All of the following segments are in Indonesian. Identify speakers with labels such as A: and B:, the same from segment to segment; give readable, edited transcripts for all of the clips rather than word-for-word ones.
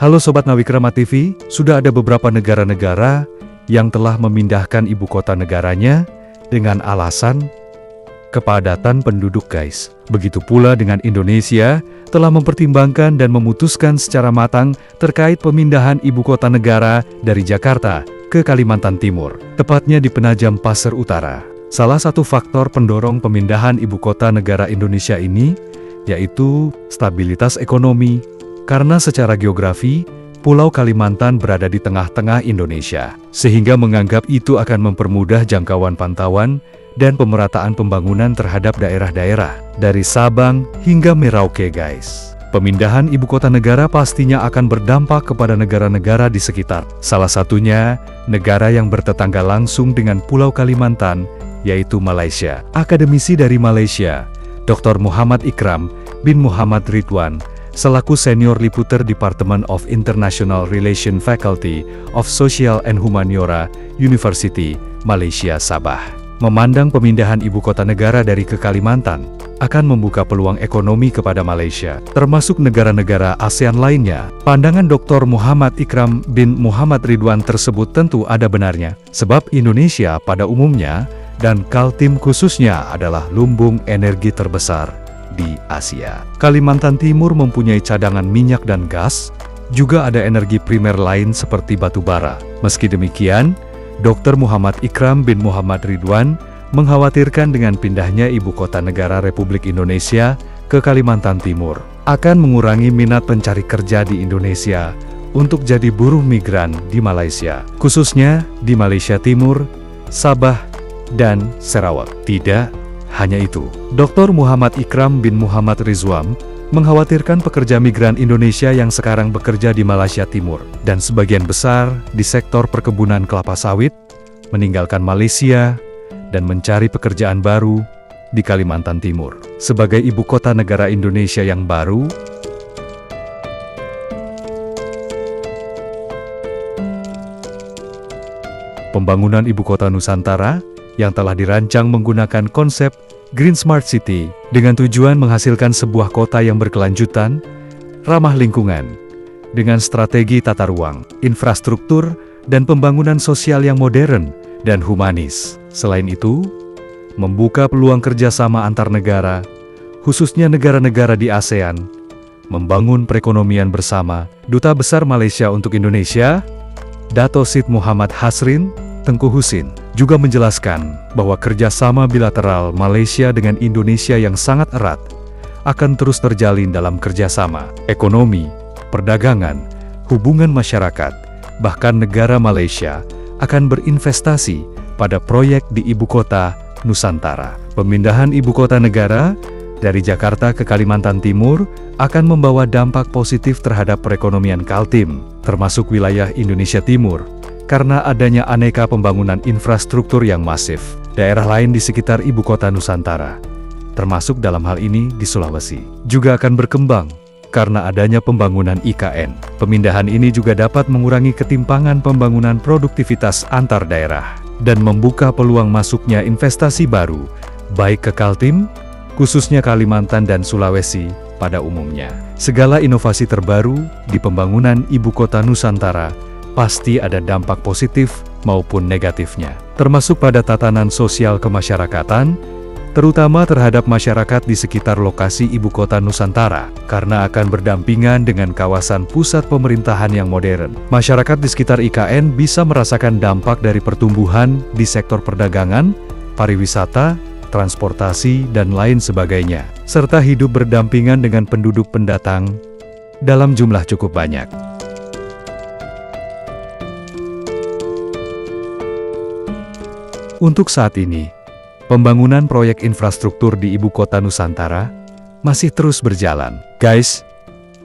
A: Halo Sobat Nawikrama TV, sudah ada beberapa negara-negara yang telah memindahkan ibu kota negaranya dengan alasan kepadatan penduduk guys. Begitu pula dengan Indonesia telah mempertimbangkan dan memutuskan secara matang terkait pemindahan ibu kota negara dari Jakarta ke Kalimantan Timur, tepatnya di Penajam Pasir Utara. Salah satu faktor pendorong pemindahan ibu kota negara Indonesia ini yaitu stabilitas ekonomi, karena secara geografi, Pulau Kalimantan berada di tengah-tengah Indonesia, sehingga menganggap itu akan mempermudah jangkauan pantauan dan pemerataan pembangunan terhadap daerah-daerah, dari Sabang hingga Merauke guys. Pemindahan ibu kota negara pastinya akan berdampak kepada negara-negara di sekitar. Salah satunya, negara yang bertetangga langsung dengan Pulau Kalimantan, yaitu Malaysia. Akademisi dari Malaysia, Dr. Muhammad Ikram bin Muhammad Ridwan, selaku Senior Liputer Department of International Relations Faculty of Social and Humaniora, University, Malaysia Sabah, memandang pemindahan ibu kota negara dari ke Kalimantan akan membuka peluang ekonomi kepada Malaysia, termasuk negara-negara ASEAN lainnya. Pandangan Dr. Muhammad Ikram bin Muhammad Ridwan tersebut tentu ada benarnya, sebab Indonesia pada umumnya dan Kaltim khususnya adalah lumbung energi terbesar di Asia. Kalimantan Timur mempunyai cadangan minyak dan gas, juga ada energi primer lain seperti batu bara. Meski demikian, Dr. Muhammad Ikram bin Muhammad Ridwan mengkhawatirkan dengan pindahnya ibu kota negara Republik Indonesia ke Kalimantan Timur akan mengurangi minat pencari kerja di Indonesia untuk jadi buruh migran di Malaysia, khususnya di Malaysia Timur, Sabah, dan Sarawak. Tidak hanya itu, Dr. Muhammad Ikram bin Muhammad Ridwan mengkhawatirkan pekerja migran Indonesia yang sekarang bekerja di Malaysia Timur dan sebagian besar di sektor perkebunan kelapa sawit meninggalkan Malaysia dan mencari pekerjaan baru di Kalimantan Timur. Sebagai ibu kota negara Indonesia yang baru, pembangunan ibu kota Nusantara yang telah dirancang menggunakan konsep Green Smart City dengan tujuan menghasilkan sebuah kota yang berkelanjutan, ramah lingkungan, dengan strategi tata ruang, infrastruktur, dan pembangunan sosial yang modern dan humanis. Selain itu, membuka peluang kerjasama antar negara, khususnya negara-negara di ASEAN, membangun perekonomian bersama. Duta Besar Malaysia untuk Indonesia, Dato Syed Muhammad Hasrin Tengku Husin, juga menjelaskan bahwa kerjasama bilateral Malaysia dengan Indonesia yang sangat erat akan terus terjalin dalam kerjasama ekonomi, perdagangan, hubungan masyarakat, bahkan negara Malaysia akan berinvestasi pada proyek di ibu kota Nusantara. Pemindahan ibu kota negara dari Jakarta ke Kalimantan Timur akan membawa dampak positif terhadap perekonomian Kaltim, termasuk wilayah Indonesia Timur, karena adanya aneka pembangunan infrastruktur yang masif. Daerah lain di sekitar ibu kota Nusantara, termasuk dalam hal ini di Sulawesi, juga akan berkembang karena adanya pembangunan IKN. Pemindahan ini juga dapat mengurangi ketimpangan pembangunan produktivitas antar daerah dan membuka peluang masuknya investasi baru, baik ke Kaltim, khususnya Kalimantan dan Sulawesi pada umumnya. Segala inovasi terbaru di pembangunan ibu kota Nusantara pasti ada dampak positif maupun negatifnya, termasuk pada tatanan sosial kemasyarakatan, terutama terhadap masyarakat di sekitar lokasi ibu kota Nusantara, karena akan berdampingan dengan kawasan pusat pemerintahan yang modern. Masyarakat di sekitar IKN bisa merasakan dampak dari pertumbuhan di sektor perdagangan, pariwisata, transportasi, dan lain sebagainya, serta hidup berdampingan dengan penduduk pendatang dalam jumlah cukup banyak. Untuk saat ini, pembangunan proyek infrastruktur di ibu kota Nusantara masih terus berjalan. Guys,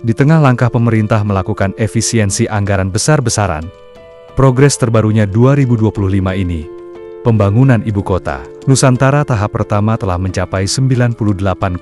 A: di tengah langkah pemerintah melakukan efisiensi anggaran besar-besaran, progres terbarunya 2025 ini, pembangunan ibu kota Nusantara tahap pertama telah mencapai 98,2%.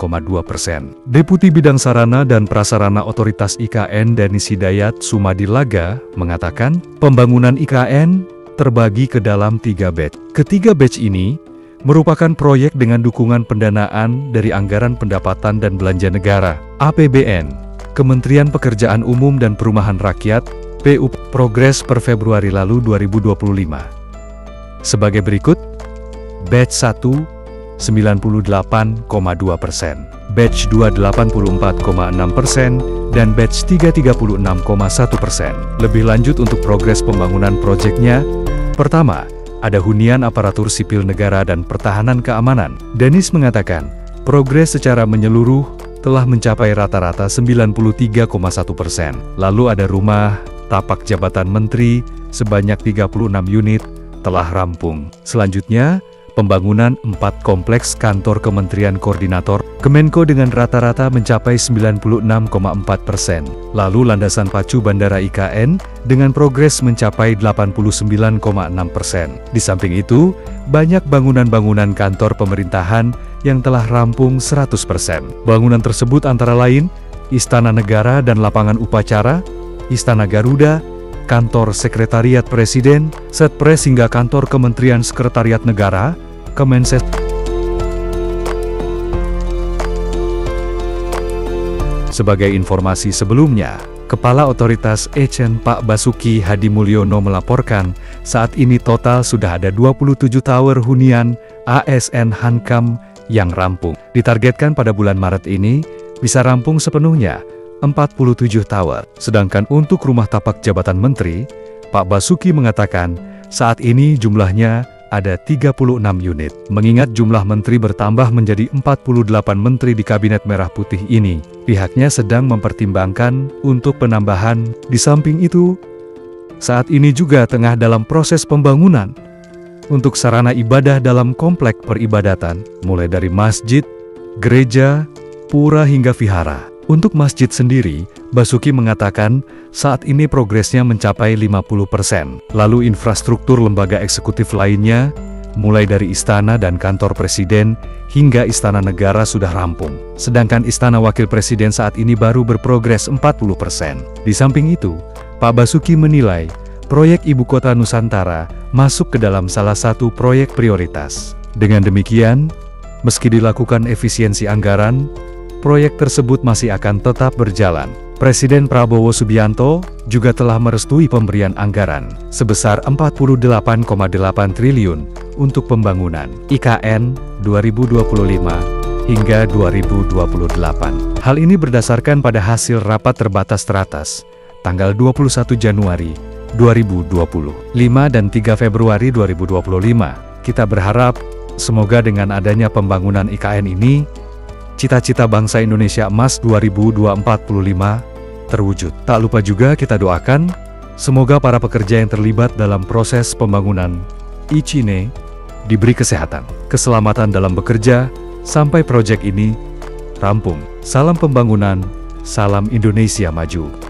A: Deputi Bidang Sarana dan Prasarana Otoritas IKN Denis Hidayat Sumadilaga mengatakan, pembangunan IKN terbagi ke dalam 3 batch. Ketiga batch ini merupakan proyek dengan dukungan pendanaan dari Anggaran Pendapatan dan Belanja Negara (APBN) Kementerian Pekerjaan Umum dan Perumahan Rakyat, PU, progres per Februari lalu 2025. Sebagai berikut: Batch 1, 98,2%, Batch 2, 84,6%, dan Batch 3, 36,1%. Lebih lanjut untuk progres pembangunan proyeknya, pertama, ada hunian aparatur sipil negara dan pertahanan keamanan. Danis mengatakan, progres secara menyeluruh telah mencapai rata-rata 93,1%. Lalu ada rumah tapak jabatan menteri sebanyak 36 unit telah rampung. Selanjutnya, pembangunan 4 kompleks kantor Kementerian Koordinator Kemenko dengan rata-rata mencapai 96,4%. Lalu landasan pacu Bandara IKN dengan progres mencapai 89,6%. Di samping itu, banyak bangunan-bangunan kantor pemerintahan yang telah rampung 100%. Bangunan tersebut antara lain Istana Negara dan Lapangan Upacara, Istana Garuda, Kantor Sekretariat Presiden, Setpres hingga Kantor Kementerian Sekretariat Negara, Kemenses. Sebagai informasi sebelumnya, Kepala Otoritas ECN Pak Basuki Hadi Mulyono melaporkan, saat ini total sudah ada 27 tower hunian ASN Hankam yang rampung. Ditargetkan pada bulan Maret ini, bisa rampung sepenuhnya 47 tower. Sedangkan untuk rumah tapak jabatan menteri, Pak Basuki mengatakan saat ini jumlahnya ada 36 unit. Mengingat jumlah menteri bertambah menjadi 48 menteri di Kabinet Merah Putih ini, pihaknya sedang mempertimbangkan untuk penambahan. Di samping itu, saat ini juga tengah dalam proses pembangunan untuk sarana ibadah dalam komplek peribadatan, mulai dari masjid, gereja, pura hingga vihara. Untuk masjid sendiri, Basuki mengatakan saat ini progresnya mencapai 50%. Lalu infrastruktur lembaga eksekutif lainnya, mulai dari istana dan kantor presiden hingga istana negara sudah rampung. Sedangkan istana wakil presiden saat ini baru berprogres 40%. Di samping itu, Pak Basuki menilai proyek Ibu Kota Nusantara masuk ke dalam salah satu proyek prioritas. Dengan demikian, meski dilakukan efisiensi anggaran, proyek tersebut masih akan tetap berjalan. Presiden Prabowo Subianto juga telah merestui pemberian anggaran sebesar 48,8 triliun untuk pembangunan IKN 2025 hingga 2028. Hal ini berdasarkan pada hasil rapat terbatas teratas tanggal 21 Januari 2025 dan 3 Februari 2025. Kita berharap semoga dengan adanya pembangunan IKN ini, cita-cita bangsa Indonesia Emas 2045 terwujud. Tak lupa juga kita doakan, semoga para pekerja yang terlibat dalam proses pembangunan ICINE diberi kesehatan, keselamatan dalam bekerja, sampai proyek ini rampung. Salam pembangunan, salam Indonesia maju.